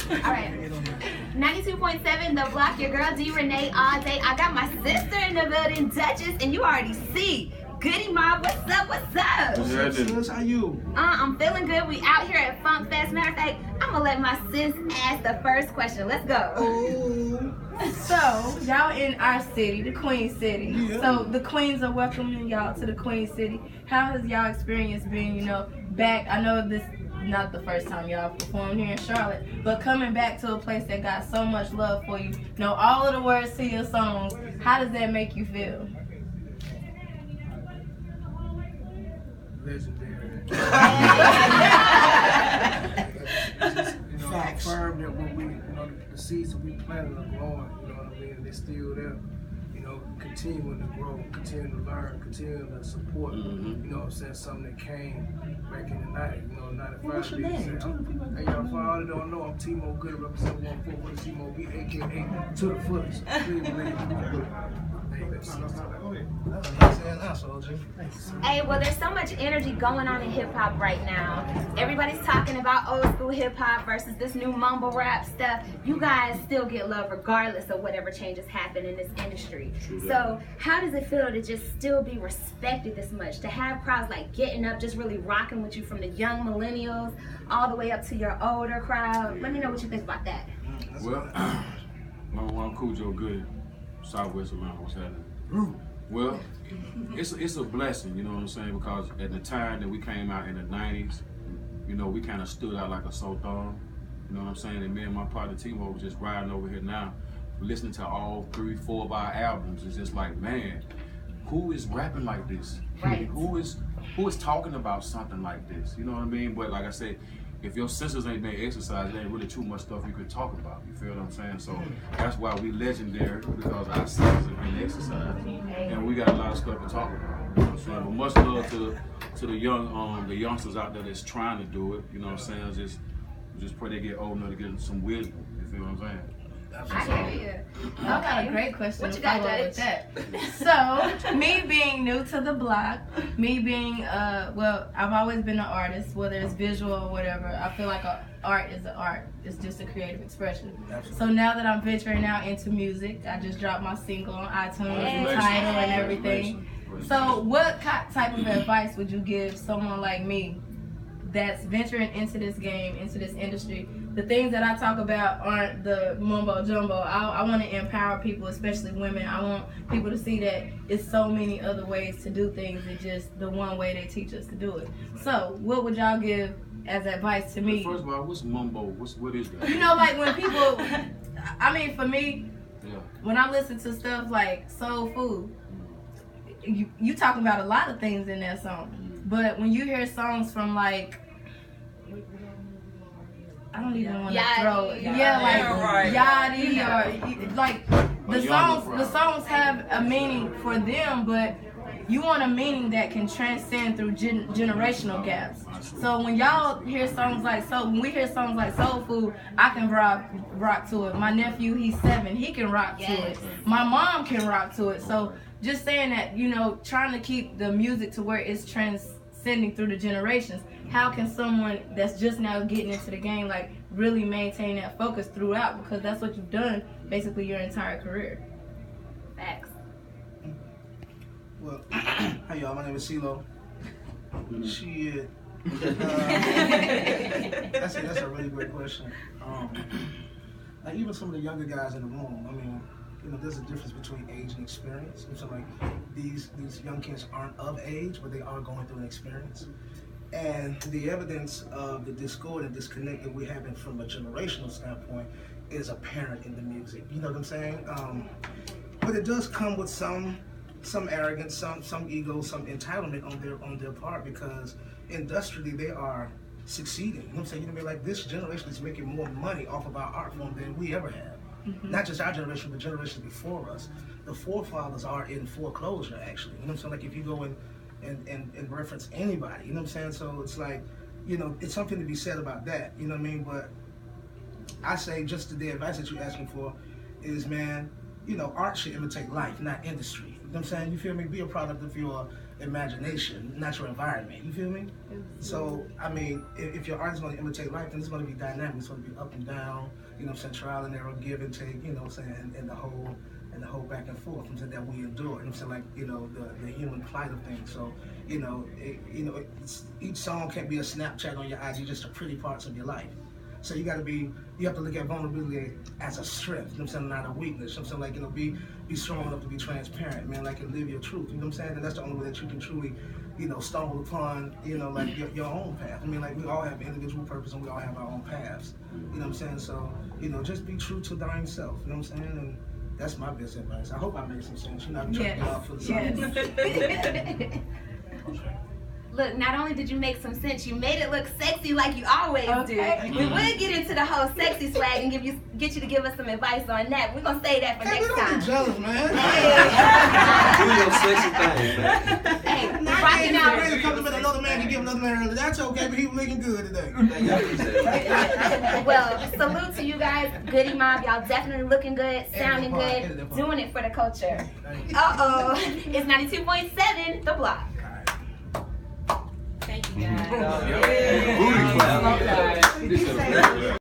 All right. 92.7, The Block, your girl D Renee all day. I got my sister in the building, Duchess, and you already see. Goodie Mob, what's up? What's up? What's up, sis? How you? I'm feeling good. We out here at FunkFest. Matter of fact, I'm gonna let my sis ask the first question. Let's go. Oh. So, y'all in our city, the Queen City. Yeah. So, the Queens are welcoming y'all to the Queen City. How has y'all experience been, you know, back? I know this not the first time y'all performed here in Charlotte, but coming back to a place that got so much love for you, know all of the words to your songs. How does that make you feel? Legendary. Confirm that what we, the seeds that we planted are growing, you know what I mean? They're still there, continuing to grow, continuing to learn, continuing to support, you know what I'm saying? Something that came back in the 90s, 95. What's your name? Hey, y'all, for all that don't know, I'm T-Mo Goodie, representing 144 with T-Mo B, aka To The Fullest. Hey, well, there's so much energy going on in hip hop right now. Everybody's talking about old school hip hop versus this new mumble rap stuff. You guys still get love regardless of whatever changes happen in this industry. So, how does it feel to just still be respected this much? To have crowds like getting up, just really rocking with you from the young millennials all the way up to your older crowd? Let me know what you think about that. Well, I'm Cool Joe Goodie, Southwest Atlanta. What's happening? Well, it's a blessing, you know what I'm saying? Because at the time that we came out in the 90s, we kind of stood out like a sore thumb. You know what I'm saying? And me and my partner T-Mo was just riding over here now, listening to all 3, 4 of our albums. It's just like, man, who is rapping like this? Right. Who is talking about something like this? You know what I mean? But like I said, if your senses ain't been exercised, there ain't really too much stuff you could talk about. You feel what I'm saying? So that's why we legendary, because our senses have been exercised, and we got a lot of stuff to talk about. You know what I'm saying? But much love to the youngsters out there that's trying to do it. You know what I'm saying? Just pray they get old enough to get some wisdom. You feel what I'm saying? I hear you. I got a great question What to you got, follow with Judge? that. So, me being new to the block, me being, well, I've always been an artist, whether it's visual or whatever. I feel like art is an art. It's just a creative expression. So now that I'm venturing out into music, I just dropped my single on iTunes, the title and everything. So what type of advice would you give someone like me that's venturing into this game, into this industry? The things that I talk about aren't the mumbo jumbo. I want to empower people, especially women. I want people to see that it's so many other ways to do things than just the one way they teach us to do it. So what would y'all give as advice to me? First of all, what's mumbo? What is that? Like when people, I mean, for me, when I listen to stuff like Soul Food, you talking about a lot of things in that song. But when you hear songs from like, I don't even want to throw it. Yachty or like the songs have a meaning for them, but you want a meaning that can transcend through generational gaps. So when y'all hear songs like when we hear songs like Soul Food, I can rock to it. My nephew, he's 7, he can rock to it. My mom can rock to it. So just saying that, trying to keep the music to where it's transcending through the generations. How can someone that's just now getting into the game like really maintain that focus throughout? Because that's what you've done basically your entire career. Facts. Well, hi y'all, my name is CeeLo. Shit. That's a really great question. Like even some of the younger guys in the room, I mean, there's a difference between age and experience. So like these young kids aren't of age, but they are going through an experience. And the evidence of the discord and disconnect that we're having from a generational standpoint is apparent in the music. You know what I'm saying? But it does come with some arrogance, some ego, some entitlement on their part, because industrially they are succeeding. You know what I'm saying? Like this generation is making more money off of our art form than we ever have. Not just our generation, but generations before us. The forefathers are in foreclosure, actually. You know what I'm saying? Like if you go and reference anybody, you know what I'm saying? So it's like, it's something to be said about that, you know what I mean? But I say just the advice that you're asking for is, man, art should imitate life, not industry. You know what I'm saying? You feel me? Be a product of your imagination, not your environment. You feel me? So, I mean, if your art is going to imitate life, then it's going to be dynamic. It's going to be up and down, you know what I'm saying, trial and error, give and take, you know what I'm saying, and the whole back and forth that we endure. You know what I'm saying, like, you know, the human plight of things. So, you know, each song can't be a Snapchat on your IG, just the pretty parts of your life. So you have to look at vulnerability as a strength, you know what I'm saying, not a weakness. You know what I'm saying, like, you know, be strong enough to be transparent, man, like, and live your truth, you know what I'm saying? And that's the only way that you can truly, you know, stumble upon, you know, like, your own path. I mean, like, we all have individual purpose and we all have our own paths, you know what I'm saying? So, you know, just be true to thine self, you know what I'm saying? And that's my best advice. I hope I made some sense. You're not trying to get off for the song. Look, not only did you make some sense, you made it look sexy like you always do. We would get into the whole sexy swag and get you to give us some advice on that. We're gonna say that for next time. Be jealous, man. Do your sexy thing, man. Hey, rocking out. Really compliment another man to give another man early. That's okay, but he was looking good today. Well, salute to you guys, Goodie Mob. Y'all definitely looking good, sounding good, doing it for the culture. It's 92.7 The Block. Thank you guys. Booty clap.